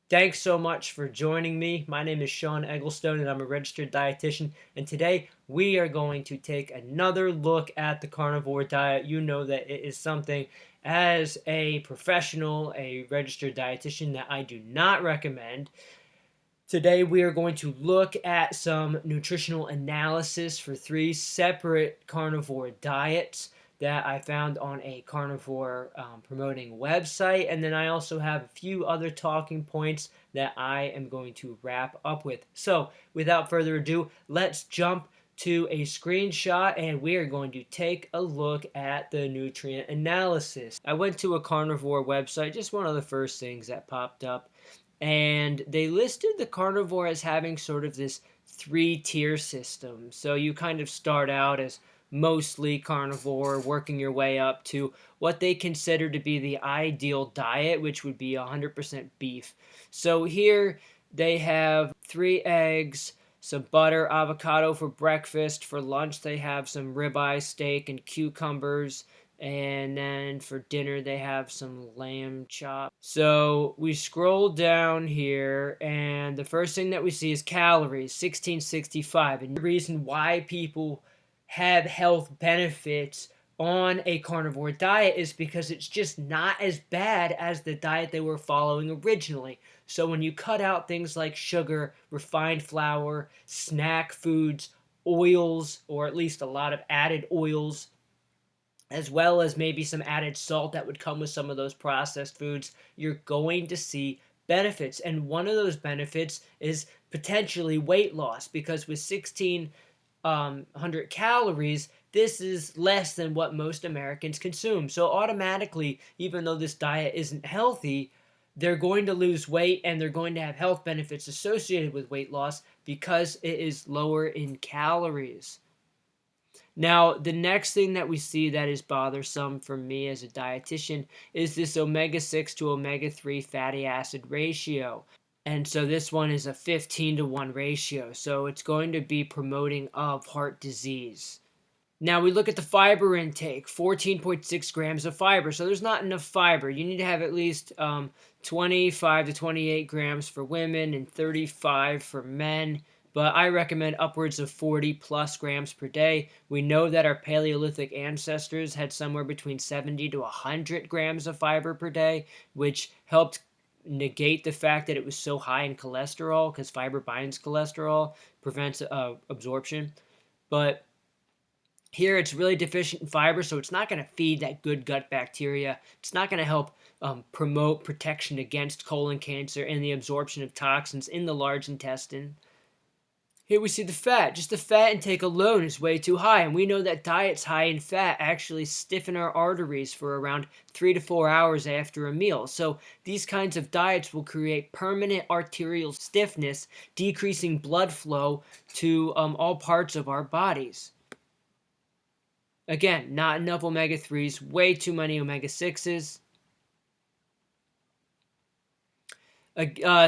Thanks so much for joining me. My name is Sean Egglestone and I'm a registered dietitian. And today we are going to take another look at the carnivore diet. You know that it is something as a professional, a registered dietitian, that I do not recommend. Today we are going to look at some nutritional analysis for three separate carnivore diets that I found on a carnivore promoting website. And then I also have a few other talking points that I am going to wrap up with. So without further ado, let's jump to a screenshot and we are going to take a look at the nutrient analysis. I went to a carnivore website, just one of the first things that popped up, and they listed the carnivore as having sort of this three-tier system. So you kind of start out as mostly carnivore, working your way up to what they consider to be the ideal diet, which would be 100% beef. So here they have 3 eggs, some butter, avocado for breakfast. For lunch, they have some ribeye steak and cucumbers. And then for dinner, they have some lamb chop. So we scroll down here, and the first thing that we see is calories, 1665. And the reason why people have health benefits on a carnivore diet is because it's just not as bad as the diet they were following originally. So when you cut out things like sugar, refined flour, snack foods, oils, or at least a lot of added oils, as well as maybe some added salt that would come with some of those processed foods, you're going to see benefits. And one of those benefits is potentially weight loss, because with 1600 calories, this is less than what most Americans consume. So automatically, even though this diet isn't healthy, they're going to lose weight and they're going to have health benefits associated with weight loss because it is lower in calories. Now, the next thing that we see that is bothersome for me as a dietitian is this omega-6 to omega-3 fatty acid ratio. And so this one is a 15-to-1 ratio. So it's going to be promoting of heart disease. Now we look at the fiber intake, 14.6 grams of fiber. So there's not enough fiber. You need to have at least 25 to 28 grams for women and 35 for men. But I recommend upwards of 40 plus grams per day. We know that our Paleolithic ancestors had somewhere between 70 to 100 grams of fiber per day, which helped negate the fact that it was so high in cholesterol, because fiber binds cholesterol, prevents absorption. But here it's really deficient in fiber, so it's not going to feed that good gut bacteria. It's not going to help promote protection against colon cancer and the absorption of toxins in the large intestine. Here we see the fat. Just the fat intake alone is way too high, and we know that diets high in fat actually stiffen our arteries for around 3 to 4 hours after a meal. So these kinds of diets will create permanent arterial stiffness, decreasing blood flow to all parts of our bodies. Again, not enough omega-3s, way too many omega-6s.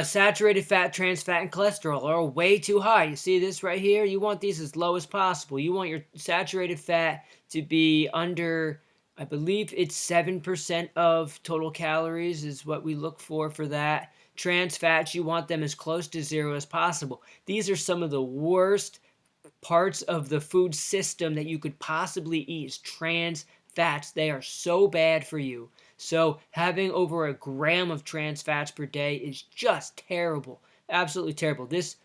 Saturated fat, trans fat, and cholesterol are way too high. You see this right here? You want these as low as possible. You want your saturated fat to be under, I believe it's 7% of total calories is what we look for that. Trans fats, you want them as close to 0 as possible. These are some of the worst parts of the food system that you could possibly eat is trans fats. They are so bad for you. So having over a gram of trans fats per day is just terrible. Absolutely terrible. This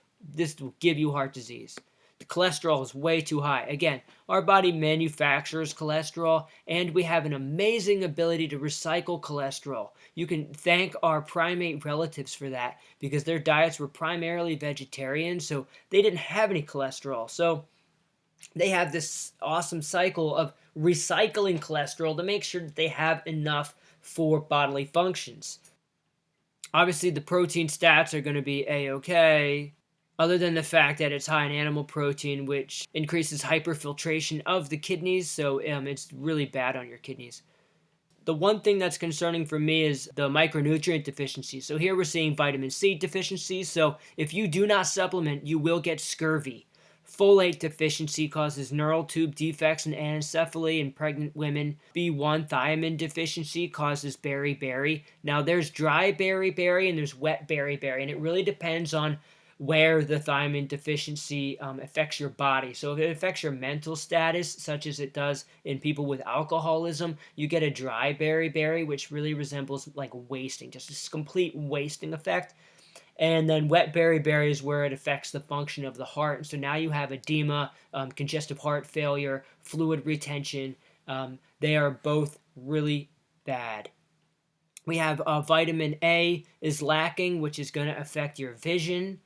will give you heart disease. The cholesterol is way too high. Again, our body manufactures cholesterol, and we have an amazing ability to recycle cholesterol. You can thank our primate relatives for that, because their diets were primarily vegetarian, so they didn't have any cholesterol. So they have this awesome cycle of recycling cholesterol to make sure that they have enough for bodily functions. Obviously, the protein stats are going to be A-okay, other than the fact that it's high in animal protein, which increases hyperfiltration of the kidneys, so it's really bad on your kidneys. The one thing that's concerning for me is the micronutrient deficiency. So here we're seeing vitamin C deficiencies. So if you do not supplement, you will get scurvy. Folate deficiency causes neural tube defects and anencephaly in pregnant women. B1 thiamine deficiency causes beriberi. Now there's dry beriberi and there's wet beriberi, and it really depends on where the thiamine deficiency affects your body. So if it affects your mental status, such as it does in people with alcoholism, you get a dry beriberi, which really resembles like wasting, just this complete wasting effect. And then wet beriberi is where it affects the function of the heart. And so now you have edema, congestive heart failure, fluid retention. They are both really bad. We have vitamin A is lacking, which is going to affect your vision.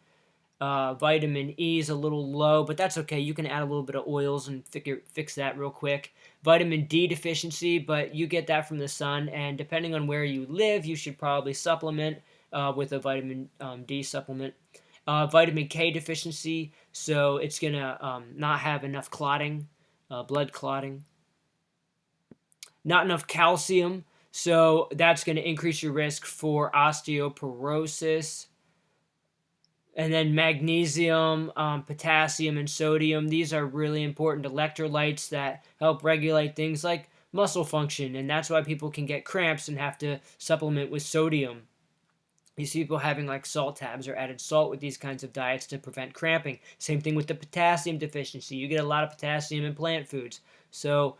Vitamin E is a little low, but that's okay. You can add a little bit of oils and fix that real quick. Vitamin D deficiency, but you get that from the sun, and depending on where you live, you should probably supplement with a vitamin D supplement. Vitamin K deficiency, so it's going to not have enough clotting, blood clotting. Not enough calcium, so that's going to increase your risk for osteoporosis. And then magnesium, potassium, and sodium. These are really important electrolytes that help regulate things like muscle function. And that's why people can get cramps and have to supplement with sodium. You see people having like salt tabs or added salt with these kinds of diets to prevent cramping. Same thing with the potassium deficiency. You get a lot of potassium in plant foods. So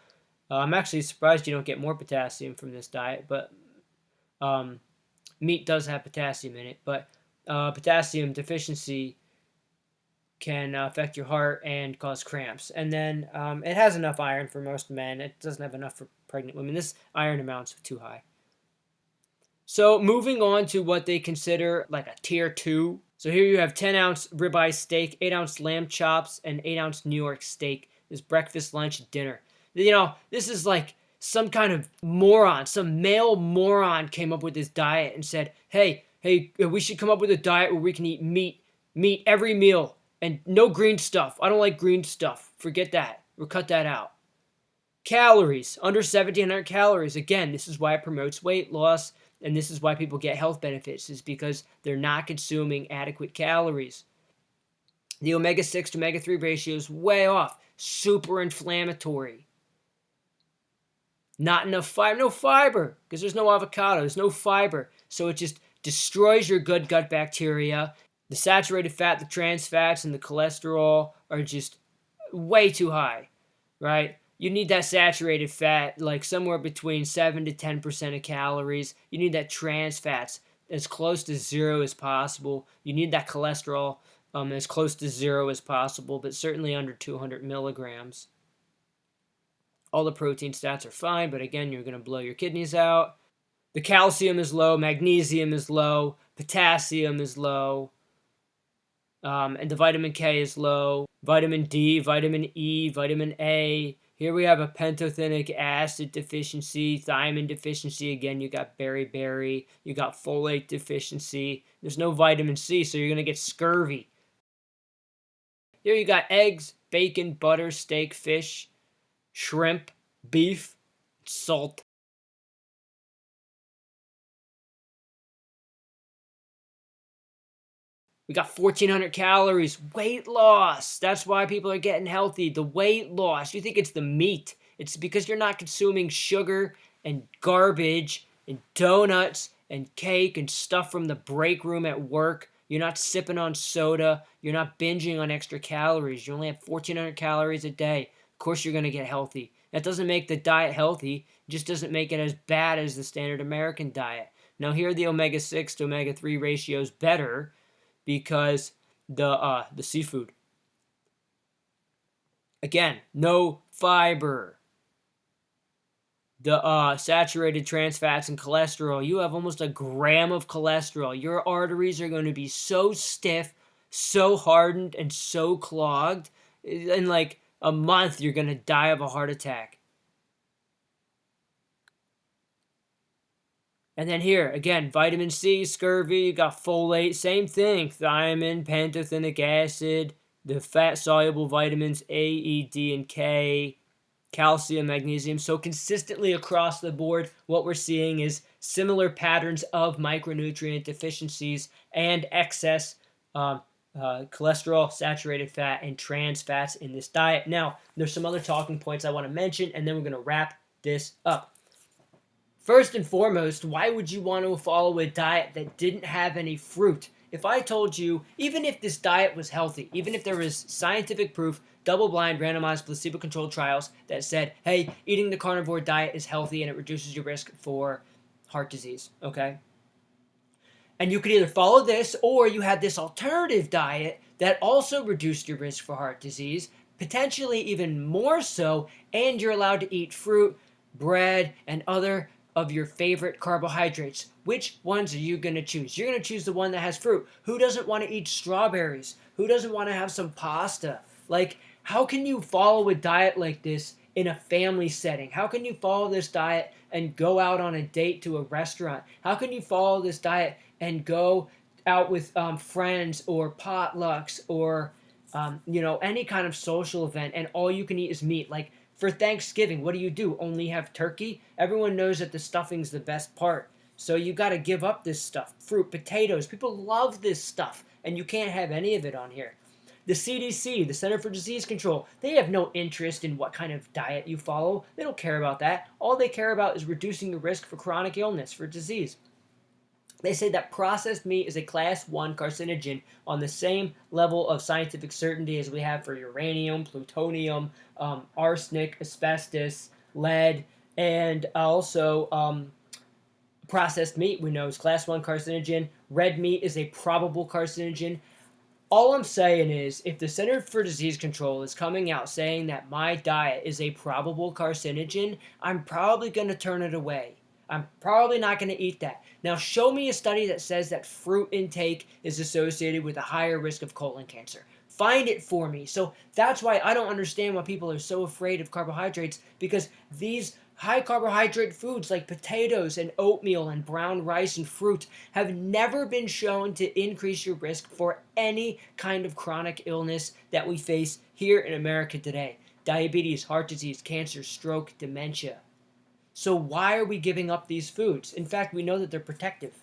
I'm actually surprised you don't get more potassium from this diet. But meat does have potassium in it. But potassium deficiency can affect your heart and cause cramps. And then it has enough iron for most men. It doesn't have enough for pregnant women. This iron amount's too high. So moving on to what they consider like a tier 2. So here you have 10-ounce ribeye steak, 8-ounce lamb chops, and 8-ounce New York steak. This breakfast, lunch, dinner. You know, this is like some kind of moron, some male moron came up with this diet and said, hey, we should come up with a diet where we can eat meat every meal, and no green stuff. I don't like green stuff. Forget that. We'll cut that out. Calories, under 1,700 calories. Again, this is why it promotes weight loss, and this is why people get health benefits, is because they're not consuming adequate calories. The omega-6 to omega-3 ratio is way off. Super inflammatory. Not enough fiber. No fiber, because there's no avocado. There's no fiber. So it just destroys your good gut bacteria. The saturated fat, the trans fats, and the cholesterol are just way too high, right? You need that saturated fat like somewhere between 7 to 10% of calories. You need that trans fats as close to zero as possible. You need that cholesterol as close to zero as possible, but certainly under 200 milligrams. All the protein stats are fine, but again, you're going to blow your kidneys out. The calcium is low, magnesium is low, potassium is low, and the vitamin K is low. Vitamin D, vitamin E, vitamin A. Here we have a pantothenic acid deficiency, thiamine deficiency. Again, you got beriberi. You got folate deficiency. There's no vitamin C, so you're going to get scurvy. Here you got eggs, bacon, butter, steak, fish, shrimp, beef, salt. We got 1,400 calories. Weight loss. That's why people are getting healthy. The weight loss. You think it's the meat. It's because you're not consuming sugar and garbage and donuts and cake and stuff from the break room at work. You're not sipping on soda. You're not binging on extra calories. You only have 1,400 calories a day. Of course you're going to get healthy. That doesn't make the diet healthy. It just doesn't make it as bad as the standard American diet. Now here are the omega-6 to omega-3 ratios better, because the seafood. Again, no fiber. The saturated trans fats and cholesterol. You have almost a gram of cholesterol. Your arteries are going to be so stiff, so hardened, and so clogged. In like a month, you're going to die of a heart attack. And then here, again, vitamin C, scurvy, you got folate, same thing. Thiamine, pantothenic acid, the fat-soluble vitamins A, E, D, and K, calcium, magnesium. So consistently across the board, what we're seeing is similar patterns of micronutrient deficiencies and excess cholesterol, saturated fat, and trans fats in this diet. Now, there's some other talking points I want to mention, and then we're going to wrap this up. First and foremost, why would you want to follow a diet that didn't have any fruit? If I told you, even if this diet was healthy, even if there was scientific proof, double-blind, randomized, placebo-controlled trials that said, hey, eating the carnivore diet is healthy and it reduces your risk for heart disease, okay? And you could either follow this or you had this alternative diet that also reduced your risk for heart disease, potentially even more so, and you're allowed to eat fruit, bread, and other of your favorite carbohydrates. Which ones are you going to choose? You're going to choose the one that has fruit. Who doesn't want to eat strawberries? Who doesn't want to have some pasta? Like, how can you follow a diet like this in a family setting? How can you follow this diet and go out on a date to a restaurant? How can you follow this diet and go out with friends or potlucks or any kind of social event and all you can eat is meat? Like, for Thanksgiving, what do? Only have turkey? Everyone knows that the stuffing's the best part. So you got to give up this stuff. Fruit, potatoes. People love this stuff, and you can't have any of it on here. The CDC, the Center for Disease Control, they have no interest in what kind of diet you follow. They don't care about that. All they care about is reducing the risk for chronic illness, for disease. They say that processed meat is a class 1 carcinogen on the same level of scientific certainty as we have for uranium, plutonium, arsenic, asbestos, lead, and also processed meat we know is class 1 carcinogen. Red meat is a probable carcinogen. All I'm saying is, if the Center for Disease Control is coming out saying that my diet is a probable carcinogen, I'm probably going to turn it away. I'm probably not going to eat that. Now, show me a study that says that fruit intake is associated with a higher risk of colon cancer. Find it for me. So that's why I don't understand why people are so afraid of carbohydrates, because these high carbohydrate foods like potatoes and oatmeal and brown rice and fruit have never been shown to increase your risk for any kind of chronic illness that we face here in America today. Diabetes, heart disease, cancer, stroke, dementia. So why are we giving up these foods? In fact, we know that they're protective.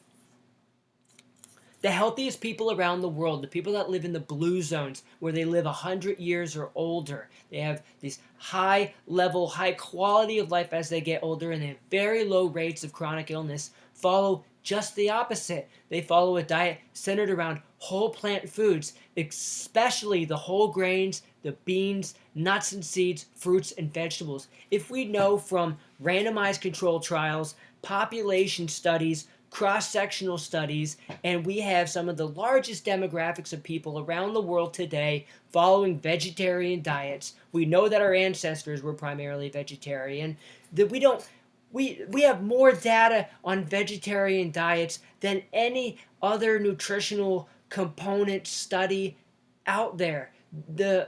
The healthiest people around the world, the people that live in the blue zones, where they live 100 years or older, they have this high level, high quality of life as they get older, and they have very low rates of chronic illness, follow just the opposite. They follow a diet centered around whole plant foods, especially the whole grains, the beans, nuts and seeds, fruits and vegetables. If we know from randomized control trials, population studies, cross-sectional studies, and we have some of the largest demographics of people around the world today following vegetarian diets. We know that our ancestors were primarily vegetarian. That we have more data on vegetarian diets than any other nutritional component study out there. The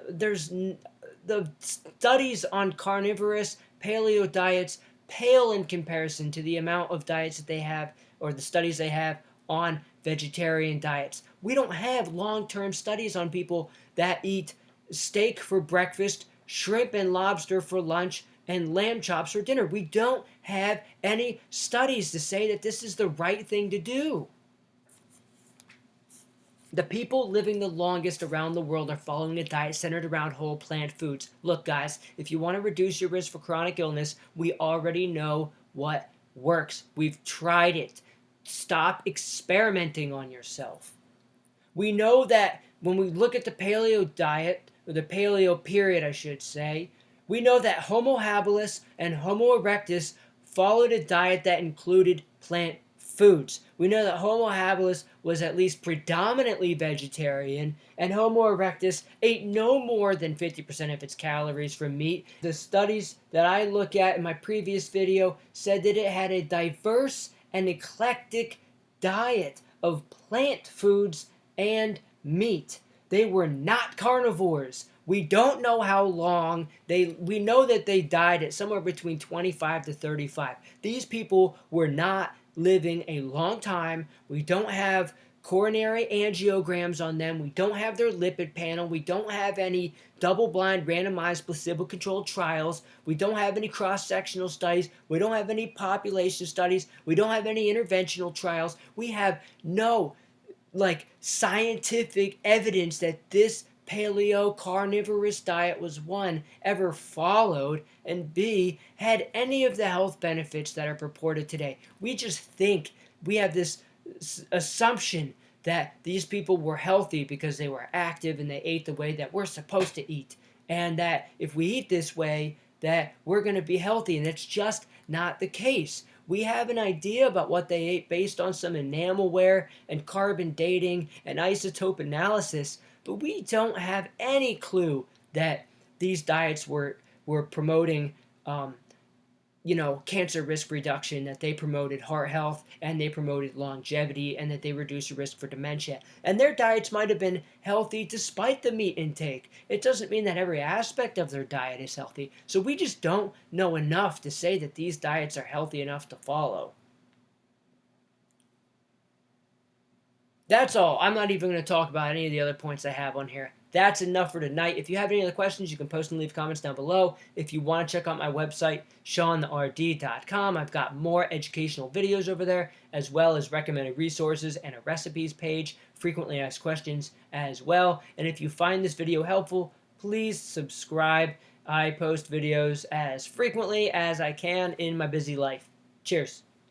studies on carnivorous paleo diets pale in comparison to the amount of diets that they have, or the studies they have on vegetarian diets. We don't have long-term studies on people that eat steak for breakfast, shrimp and lobster for lunch, and lamb chops for dinner. We don't have any studies to say that this is the right thing to do. The people living the longest around the world are following a diet centered around whole plant foods. Look, guys, if you want to reduce your risk for chronic illness, we already know what works. We've tried it. Stop experimenting on yourself. We know that when we look at the paleo diet, or the paleo period, I should say, we know that Homo habilis and Homo erectus followed a diet that included plant foods. We know that Homo habilis was at least predominantly vegetarian, and Homo erectus ate no more than 50% of its calories from meat. The studies that I look at in my previous video said that it had a diverse and eclectic diet of plant foods and meat. They were not carnivores. We don't know how long. We know that they died at somewhere between 25 to 35. These people were not living a long time. We don't have coronary angiograms on them. We don't have their lipid panel. We don't have any double-blind randomized placebo-controlled trials. We don't have any cross-sectional studies. We don't have any population studies. We don't have any interventional trials. We have no like scientific evidence that this paleo carnivorous diet was, one, ever followed, and B, had any of the health benefits that are purported today. We just think, we have this assumption that these people were healthy because they were active and they ate the way that we're supposed to eat, and that if we eat this way that we're going to be healthy, and it's just not the case. We have an idea about what they ate based on some enamelware and carbon dating and isotope analysis, but we don't have any clue that these diets were promoting cancer risk reduction, that they promoted heart health, and they promoted longevity, and that they reduced the risk for dementia. And their diets might have been healthy despite the meat intake. It doesn't mean that every aspect of their diet is healthy. So we just don't know enough to say that these diets are healthy enough to follow. That's all. I'm not even going to talk about any of the other points I have on here. That's enough for tonight. If you have any other questions, you can post and leave comments down below. If you want to check out my website, SeanRD.com, I've got more educational videos over there, as well as recommended resources and a recipes page, frequently asked questions as well. And if you find this video helpful, please subscribe. I post videos as frequently as I can in my busy life. Cheers.